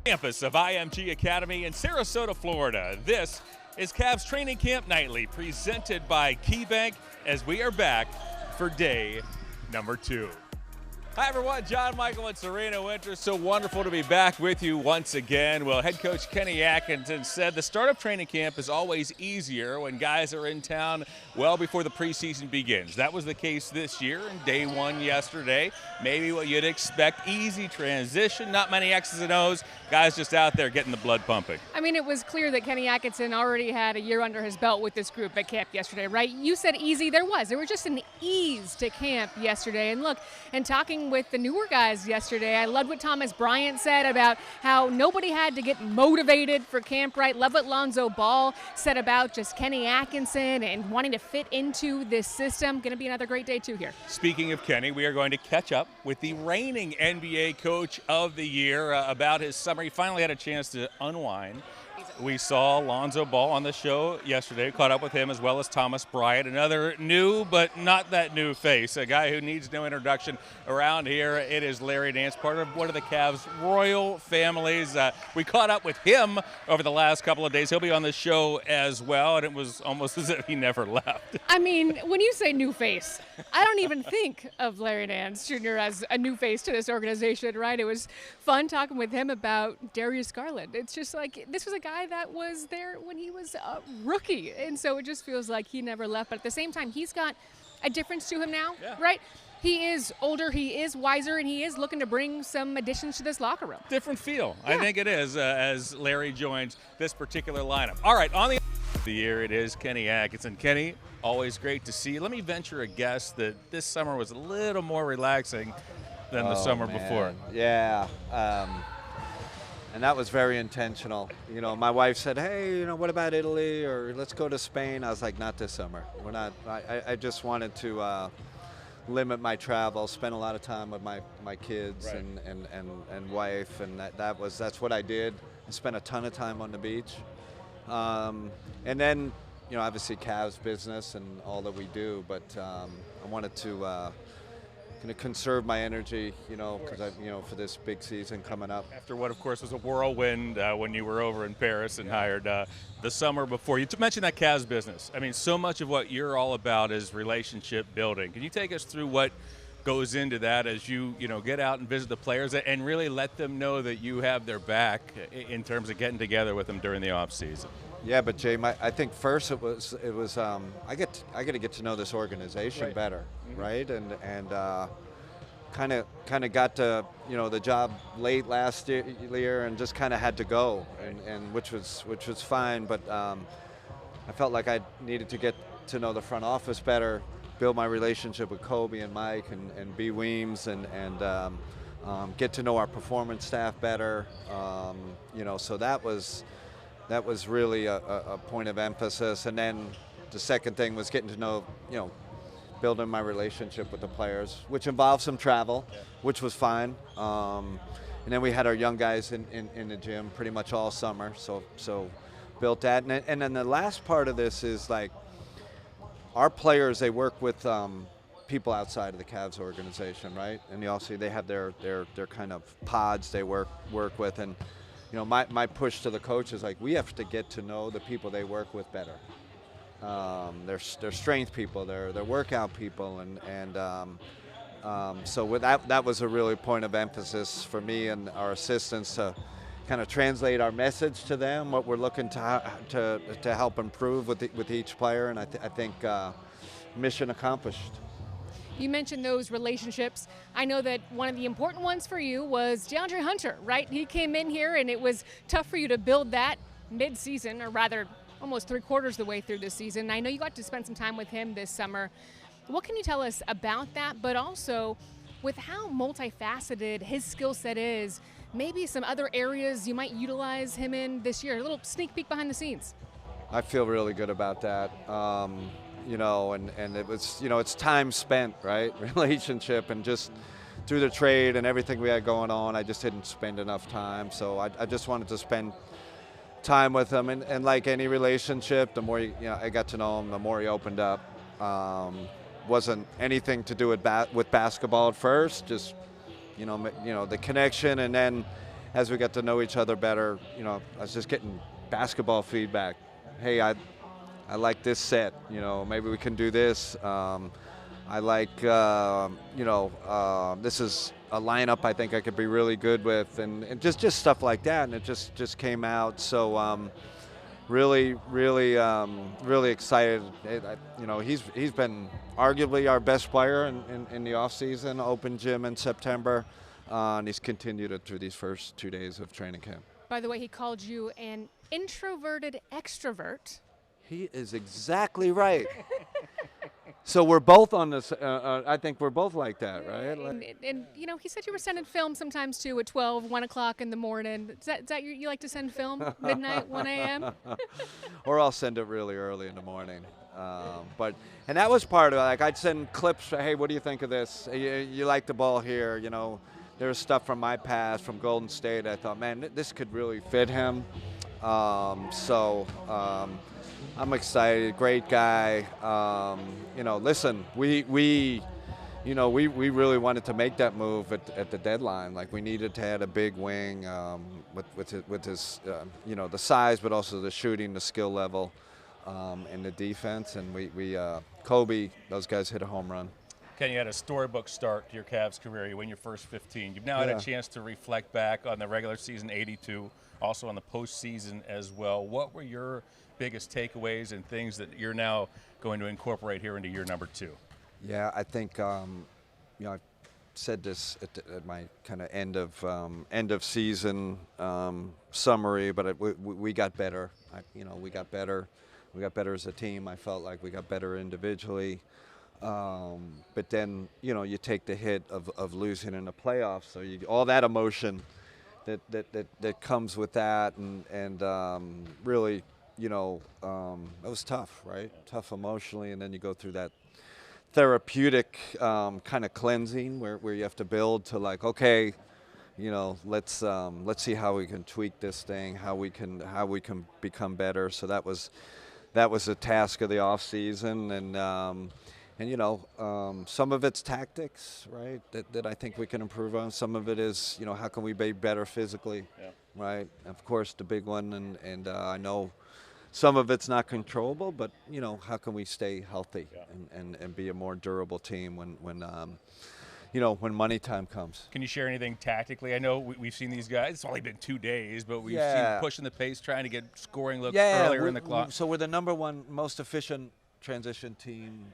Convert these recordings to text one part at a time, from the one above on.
Campus of IMG Academy in Sarasota, Florida. This is Cavs Training Camp Nightly, presented by KeyBank, as we are back for day number 2. Hi everyone, John Michael and Serena Winter. So wonderful to be back with you once again. Well, head coach Kenny Atkinson said the start of training camp is always easier when guys are in town well before the preseason begins. That was the case this year and day 1 yesterday. Maybe what you'd expect, easy transition, not many X's and O's, guys just out there getting the blood pumping. I mean, it was clear that Kenny Atkinson already had a year under his belt with this group at camp yesterday, right? You said easy, there was just an ease to camp yesterday. And look, and talking with the newer guys yesterday, I loved what Thomas Bryant said about how nobody had to get motivated for camp, right? Love what Lonzo Ball said about just Kenny Atkinson and wanting to fit into this system. Going to be another great day too here. Speaking of Kenny, we are going to catch up with the reigning NBA Coach of the Year about his summer. He finally had a chance to unwind. We saw Lonzo Ball on the show yesterday, caught up with him, as well as Thomas Bryant, another new but not that new face, a guy who needs no introduction around here. It is Larry Nance, part of one of the Cavs' royal families. We caught up with him over the last couple of days. He'll be on the show as well, and it was almost as if he never left. I mean, when you say new face, I don't even think of Larry Nance Jr. as a new face to this organization, right? It was fun talking with him about Darius Garland. It's just like, this was a guy that was there when he was a rookie, and so it just feels like he never left. But at the same time, he's got a difference to him now, right? He is older, he is wiser, and he is looking to bring some additions to this locker room. Different feel, yeah. I think it is, as Larry joins this particular lineup. All right, on the year, it is Kenny Atkinson. Kenny, always great to see you. Let me venture a guess that this summer was a little more relaxing than the summer before. Yeah. And that was very intentional. You know, my wife said, hey, what about Italy, or let's go to Spain? I was like, not this summer. We're not. I just wanted to limit my travel, spend a lot of time with my kids right. and wife, and that's what I did. I spent a ton of time on the beach. And then, obviously Cavs business and all that we do, but I wanted to kind of conserve my energy, because for this big season coming up. After what, of course, was a whirlwind when you were over in Paris and hired the summer before. You mentioned that Cavs business. I mean, so much of what you're all about is relationship building. Can you take us through what goes into that as you get out and visit the players and really let them know that you have their back in terms of getting together with them during the off season? Yeah, but Jay, I think first it was I got to get to know this organization right. better, right? And kind of got to the job late last year and just kind of had to go, and which was fine. But I felt like I needed to get to know the front office better, build my relationship with Kobe and Mike and B. Weems, and get to know our performance staff better. So that was really a point of emphasis. And then the second thing was getting to know, building my relationship with the players, which involved some travel, which was fine. And then we had our young guys in the gym pretty much all summer, so built that. And then the last part of this is like our players, they work with people outside of the Cavs organization, right? And obviously they have their kind of pods they work with. And my push to the coach is like, we have to get to know the people they work with better. Their strength people, their workout people, so with that was a really point of emphasis for me and our assistants to kind of translate our message to them, what we're looking to help improve with each player, and I think mission accomplished. You mentioned those relationships. I know that one of the important ones for you was DeAndre Hunter, right? He came in here, and it was tough for you to build that mid-season, or rather almost 3/4 of the way through the season. I know you got to spend some time with him this summer. What can you tell us about that, but also with how multifaceted his skill set is, maybe some other areas you might utilize him in this year? A little sneak peek behind the scenes. I feel really good about that. And it was, it's time spent, right? Relationship, and just through the trade and everything we had going on, I just didn't spend enough time. So I just wanted to spend time with him, and like any relationship, the more I got to know him, the more he opened up. Wasn't anything to do with basketball at first, just the connection, and then as we got to know each other better, I was just getting basketball feedback. Hey, I like this set. Maybe we can do this. I like, this is a lineup I think I could be really good with, and just stuff like that. And it just came out. So really excited. He's been arguably our best player in the off season, open gym in September, and he's continued it through these first 2 days of training camp. By the way, he called you an introverted extrovert. He is exactly right. So we're both on this. I think we're both like that, right? And he said you were sending film sometimes too at 12, 1 o'clock in the morning. Is that you like to send film midnight, 1 a.m.? Or I'll send it really early in the morning. And that was part of it. Like I'd send clips. Hey, what do you think of this? You like the ball here? There's stuff from my past, from Golden State. I thought, man, this could really fit him. I'm excited. Great guy. Listen, we really wanted to make that move at the deadline. Like we needed to add a big wing with his the size, but also the shooting, the skill level, and the defense. And we Kobe, those guys hit a home run. Ken, you had a storybook start to your Cavs career. You win your first 15. You've now had a chance to reflect back on the regular season 82, also on the postseason as well. What were your biggest takeaways and things that you're now going to incorporate here into year number 2? Yeah, I think I said this at my kind of end of season summary, but we got better. We got better. We got better as a team. I felt like we got better individually. But then you take the hit of losing in the playoffs, so all that emotion that comes with that, and really it was tough, right? Tough emotionally, and then you go through that therapeutic kind of cleansing where you have to build to like, okay, let's see how we can tweak this thing, how we can become better. So that was a task of the off season, and some of it's tactics, right? That I think we can improve on. Some of it is, how can we be better physically, right? Of course, the big one, and I know some of it's not controllable, but how can we stay healthy and be a more durable team when money time comes? Can you share anything tactically? I know we've seen these guys. It's only been 2 days, but we've seen pushing the pace, trying to get scoring looks earlier in the clock. So we're the number one most efficient transition team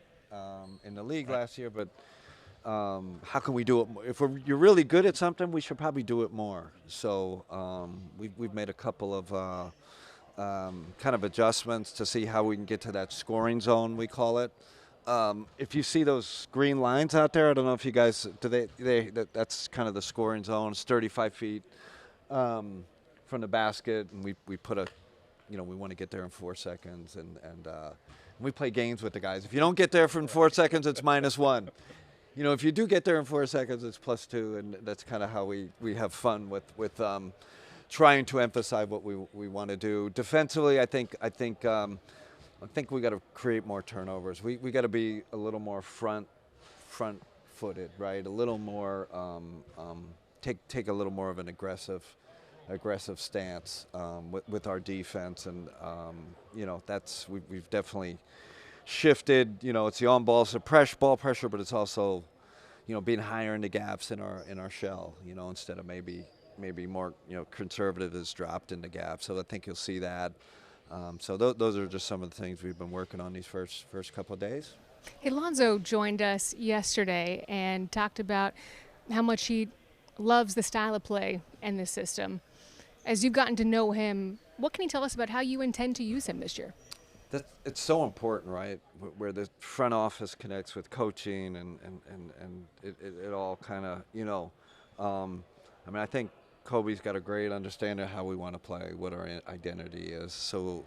in the league last year, but how can we do it more? If you're really good at something, we should probably do it more. So we've made a couple of kind of adjustments to see how we can get to that scoring zone, we call it. If you see those green lines out there, I don't know if you guys that's kind of the scoring zone. It's 35 feet from the basket, and we put we want to get there in 4 seconds, and we play games with the guys. If you don't get there in 4 seconds, it's -1. If you do get there in 4 seconds, it's +2, and that's kind of how we have fun with trying to emphasize what we want to do. Defensively, I think we got to create more turnovers. We got to be a little more front-footed, right? A little more take a little more of an aggressive stance with our defense, and we've definitely shifted. It's the on-ball, so ball pressure, but it's also being higher in the gaps in our shell. Instead of maybe more conservative is dropped in the gap. So I think you'll see that. So those are just some of the things we've been working on these first couple of days. Hey, Lonzo joined us yesterday and talked about how much he loves the style of play and the system. As you've gotten to know him, what can you tell us about how you intend to use him this year? It's so important, right? Where the front office connects with coaching, and it all kind of, I think Kobe's got a great understanding of how we want to play, what our identity is. So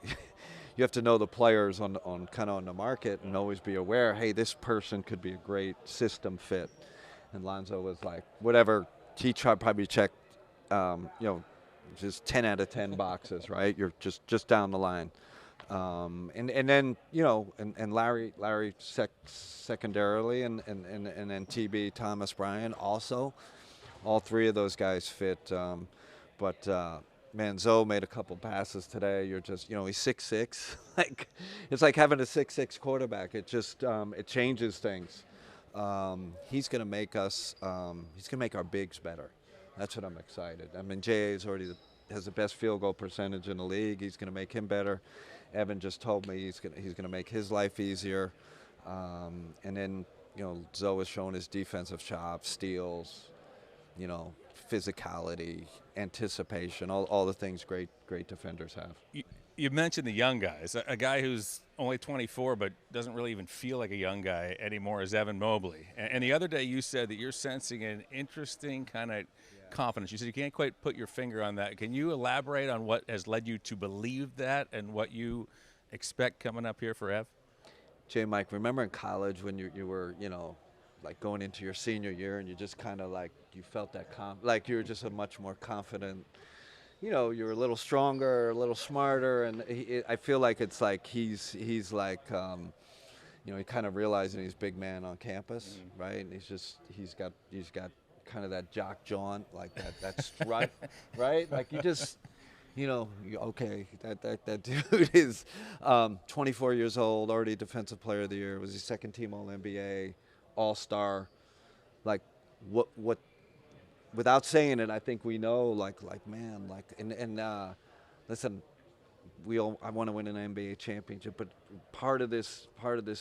you have to know the players on the market and always be aware, hey, this person could be a great system fit. And Lonzo was like, whatever, he probably checked, just 10 out of 10 boxes, right? You're just down the line. And then, and Larry secondarily, and then TB, Thomas Bryant also. all three of those guys fit. But man, Zoe made a couple passes today. You're just, he's 6'6". Like, it's like having a 6'6" quarterback. It just it changes things. He's going to make us. He's going to make our bigs better. That's what I'm excited. I mean, J.A. has the best field goal percentage in the league. He's going to make him better. Evan just told me he's going to make his life easier. And then Zoe has shown his defensive chops, steals, physicality, anticipation, all the things great defenders have. You mentioned the young guys. A guy who's only 24 but doesn't really even feel like a young guy anymore is Evan Mobley. And the other day you said that you're sensing an interesting kind of confidence. You said you can't quite put your finger on that. Can you elaborate on what has led you to believe that and what you expect coming up here for Ev? Mike, remember in college when you were, like going into your senior year and you just kind of like, you felt that like you were just a much more confident, you're a little stronger, a little smarter, and I feel like it's like he's like, he kind of realizing he's big man on campus, right? And he's got kind of that jock jaunt, like that strut, right? Like you just, okay, that dude is 24 years old, already Defensive Player of the Year, was his second team All-NBA, All-Star. Like what without saying it, I think we know, man, listen, I want to win an NBA championship, but part of this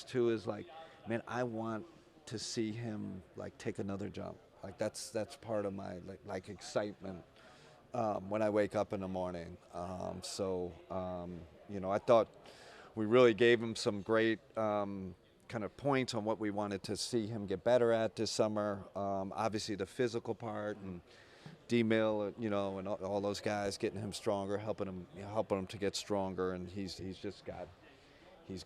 too is like, man, I want to see him like take another jump. Like that's part of my like excitement when I wake up in the morning. I thought we really gave him some great kind of points on what we wanted to see him get better at this summer. Obviously the physical part and D-Mill, and all those guys getting him stronger, helping him to get stronger, and he's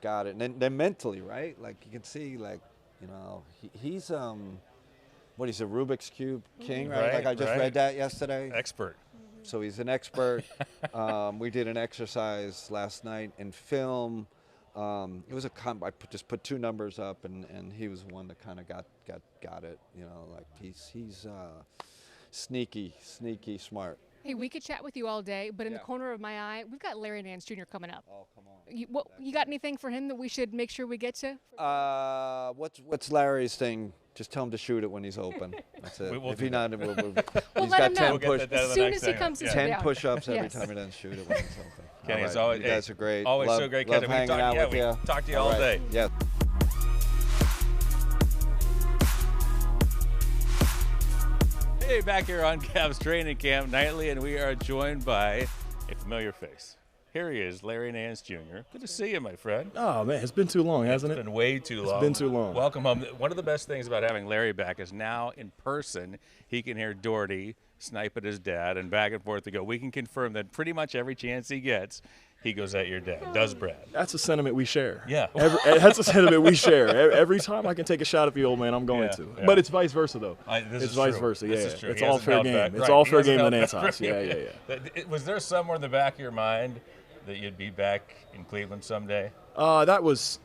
got it. And then mentally, right? Like you can see, like he's what he's a Rubik's Cube king, right? Like I just read that yesterday. Expert. So he's an expert. We did an exercise last night in film. It was I just put two numbers up, and he was one that kind of got it. Like he's sneaky smart. Hey, we could chat with you all day, but in the corner of my eye, we've got Larry Nance Jr. coming up. Oh, come on. You got anything for him that we should make sure we get to? What's Larry's thing? Just tell him to shoot it when he's open. That's it. We'll if he's not, we'll he's got 10 push. As soon as he comes to 10 push-ups every time he doesn't shoot it when he's open. Kenny, right. It's always, you guys are great. Always love, so great, love Kenny. hanging out with you. We talk to you all day. Yeah. Hey, back here on Cavs Training Camp Nightly, and we are joined by a familiar face. Here he is, Larry Nance Jr. Good to see you, my friend. Oh, man, it's been too long, hasn't it? It's been way too long. It's been too long. Welcome home. One of the best things about having Larry back is now in person, he can hear Doherty snipe at his dad, and back and forth they go. We can confirm that pretty much every chance he gets, he goes at your dad. Does Brad? That's a sentiment we share. Yeah. That's a sentiment we share. Every time I can take a shot at the old man, I'm going to. Yeah. But it's vice versa, though. It's vice versa, yeah. This is true. It's all fair game. Back. It's right. all fair He game in the held Nance house. Yeah. Was there somewhere in the back of your mind that you'd be back in Cleveland someday? That was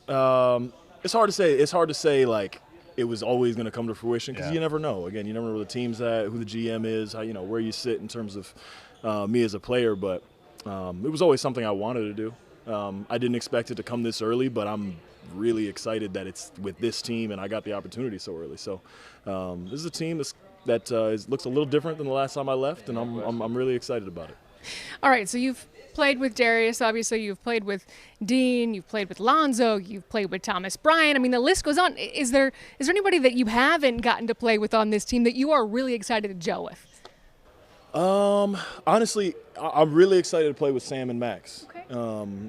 it's hard to say. It's hard to say, like, it was always going to come to fruition because you never know. Again, you never know where the team's at, who the GM is, how, where you sit in terms of me as a player. But it was always something I wanted to do. I didn't expect it to come this early, but I'm really excited that it's with this team and I got the opportunity so early. So this is a team that looks a little different than the last time I left, and I'm really excited about it. All right, so you've played with Darius, obviously. You've played with Dean. You've played with Lonzo. You've played with Thomas Bryant. I mean, the list goes on. Is there anybody that you haven't gotten to play with on this team that you are really excited to gel with? Honestly, I'm really excited to play with Sam and Max. Okay.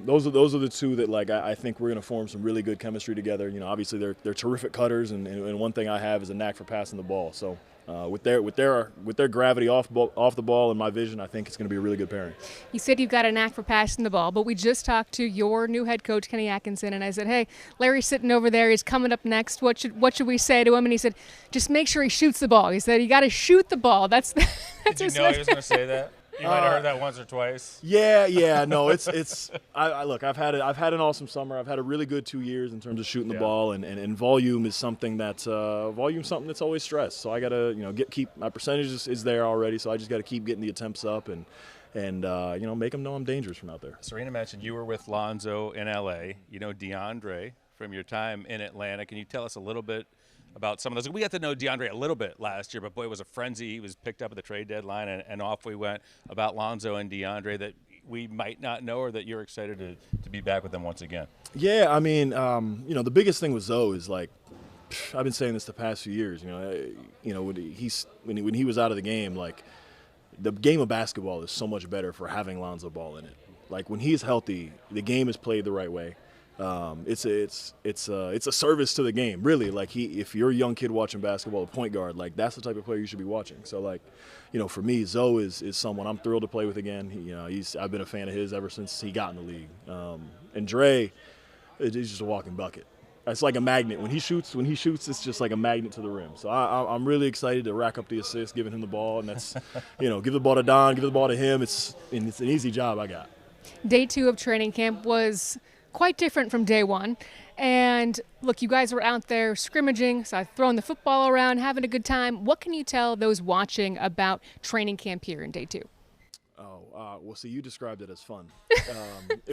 Those are the two that, like, I think we're going to form some really good chemistry together. Obviously they're terrific cutters, and one thing I have is a knack for passing the ball. So with their gravity off the ball and my vision, I think it's going to be a really good pairing. You said you've got a knack for passing the ball, but we just talked to your new head coach, Kenny Atkinson, and I said, hey, Larry's sitting over there. He's coming up next. What should we say to him? And he said, just make sure he shoots the ball. He said, you got to shoot the ball. That's Did you know he was going to say that? You might have heard that once or twice. Yeah, no, it's. Look, I've had an awesome summer. I've had a really good 2 years in terms of shooting the ball, and volume is something that's something that's always stressed. So I gotta keep my percentage is there already. So I just gotta keep getting the attempts up and make them know I'm dangerous from out there. Serena mentioned you were with Lonzo in L.A. You know DeAndre from your time in Atlanta. Can you tell us a little bit about some of those? We got to know DeAndre a little bit last year, but boy, it was a frenzy. He was picked up at the trade deadline, and off we went. About Lonzo and DeAndre that we might not know, or that you're excited to be back with them once again. Yeah, I mean, the biggest thing with Zoe is like, I've been saying this the past few years. When he was out of the game, like the game of basketball is so much better for having Lonzo Ball in it. Like when he's healthy, the game is played the right way. It's a service to the game, really. Like if you're a young kid watching basketball, a point guard, like that's the type of player you should be watching. So like, for me, Zoe is someone I'm thrilled to play with again. I've been a fan of his ever since he got in the league. And Dre, he's just a walking bucket. It's like a magnet. When he shoots, it's just like a magnet to the rim. So I'm really excited to rack up the assists, giving him the ball, and that's, give the ball to Don, give the ball to him. It's an easy job I got. Day 2 of training camp was quite different from day 1. And look, you guys were out there scrimmaging, so throwing the football around, having a good time. What can you tell those watching about training camp here in day 2? Well, see, you described it as fun.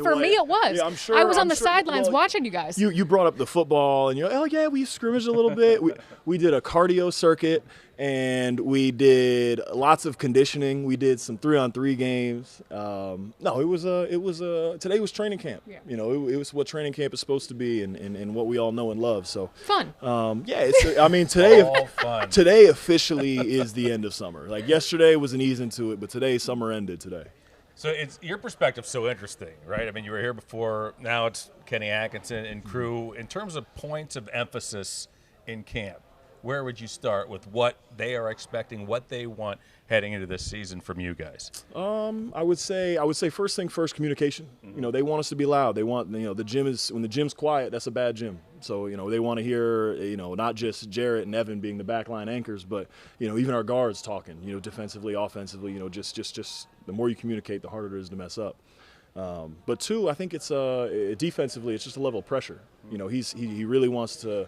For me, it was. Yeah, I'm sure. I was on the sidelines well, watching you guys. You brought up the football, and oh yeah, we scrimmaged a little bit. We did a cardio circuit, and we did lots of conditioning. We did some 3-on-3 games. Today was training camp. Yeah. It was what training camp is supposed to be, and what we all know and love. So fun. Today officially is the end of summer. Like yesterday was an ease into it, but today summer ended today. So it's your perspective so interesting, right? I mean, you were here before. Now it's Kenny Atkinson and crew. In terms of points of emphasis in camp, where would you start with what they are expecting, what they want heading into this season from you guys? I would say first thing first, communication. Mm-hmm. They want us to be loud. They want the gym is when the gym's quiet, that's a bad gym. So they want to hear not just Jarrett and Evan being the backline anchors, but even our guards talking. Defensively, offensively. Just the more you communicate, the harder it is to mess up. But 2, I think it's defensively, it's just a level of pressure. He really wants to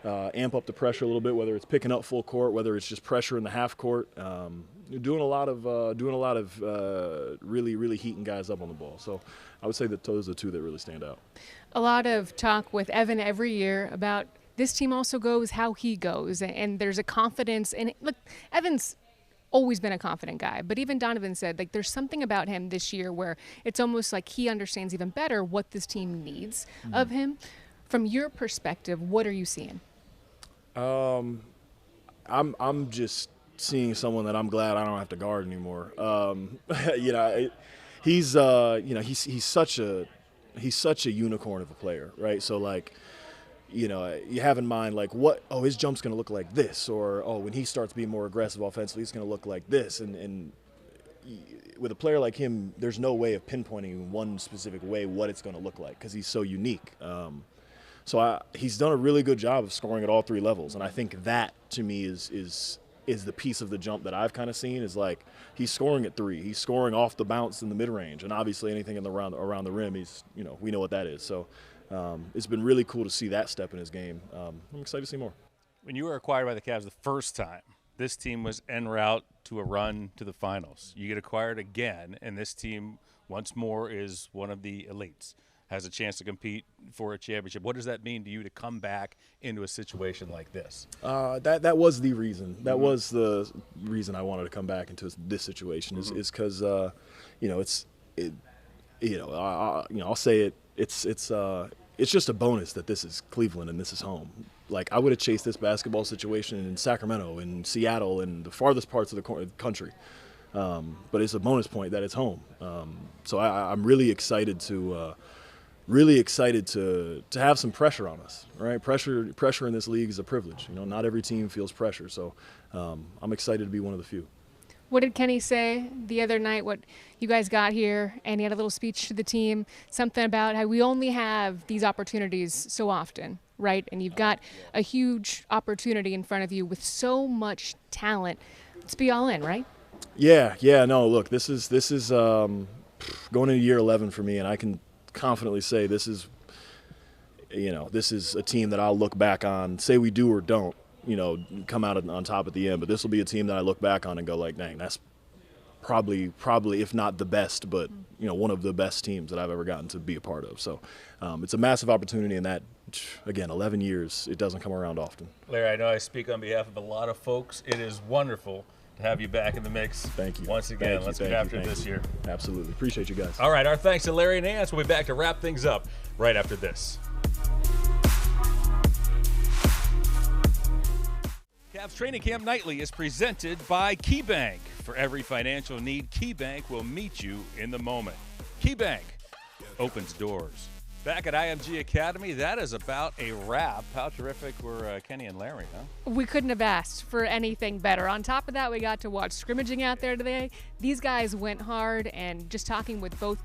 amp up the pressure a little bit, whether it's picking up full court, whether it's just pressure in the half court. Doing a lot of really, really heating guys up on the ball. So I would say that those are the 2 that really stand out. A lot of talk with Evan every year about this team also goes how he goes, and there's a confidence. And look, Evan's always been a confident guy, but even Donovan said like there's something about him this year where it's almost like he understands even better what this team needs of him. From your perspective, what are you seeing? I'm just seeing someone that I'm glad I don't have to guard anymore. He's such a unicorn of a player, right? So like, you have in mind like his jump's going to look like this, or when he starts being more aggressive offensively, he's going to look like this, and with a player like him, there's no way of pinpointing in one specific way what it's going to look like because he's so unique. So he's done a really good job of scoring at all 3 levels, and I think that to me is the piece of the jump that I've kind of seen is like he's scoring at 3, he's scoring off the bounce in the mid range, and obviously anything around the rim, he's we know what that is. So it's been really cool to see that step in his game. I'm excited to see more. When you were acquired by the Cavs the first time, this team was en route to a run to the finals. You get acquired again, and this team once more is one of the elites. Has a chance to compete for a championship. What does that mean to you to come back into a situation like this? That was the reason. That was the reason I wanted to come back into this situation. Is because I'll say it. It's just a bonus that this is Cleveland and this is home. Like I would have chased this basketball situation in Sacramento, in Seattle, and the farthest parts of the country. But it's a bonus point that it's home. So I'm really excited to have some pressure on us, right? Pressure in this league is a privilege. Not every team feels pressure. So I'm excited to be one of the few. What did Kenny say the other night? What you guys got here, and he had a little speech to the team, something about how we only have these opportunities so often, right? And you've got a huge opportunity in front of you with so much talent. Let's be all in, right? Yeah, no, look, this is going into year 11 for me, and I can confidently say this is a team that I'll look back on, say we do or don't, come out on top at the end, but this will be a team that I look back on and go like, dang, that's probably if not the best, but one of the best teams that I've ever gotten to be a part of. So it's a massive opportunity, and that, again, 11 years, it doesn't come around often. Larry, I know I speak on behalf of a lot of folks. It is wonderful to have you back in the mix. Thank you. Once again, let's get after it this year. Absolutely. Appreciate you guys. All right, our thanks to Larry and Nance. We'll be back to wrap things up right after this. Cavs Training Camp Nightly is presented by KeyBank. For every financial need, KeyBank will meet you in the moment. KeyBank opens doors. Back at IMG Academy, that is about a wrap. How terrific were Kenny and Larry, huh? We couldn't have asked for anything better. On top of that, we got to watch scrimmaging out there today. These guys went hard, and just talking with both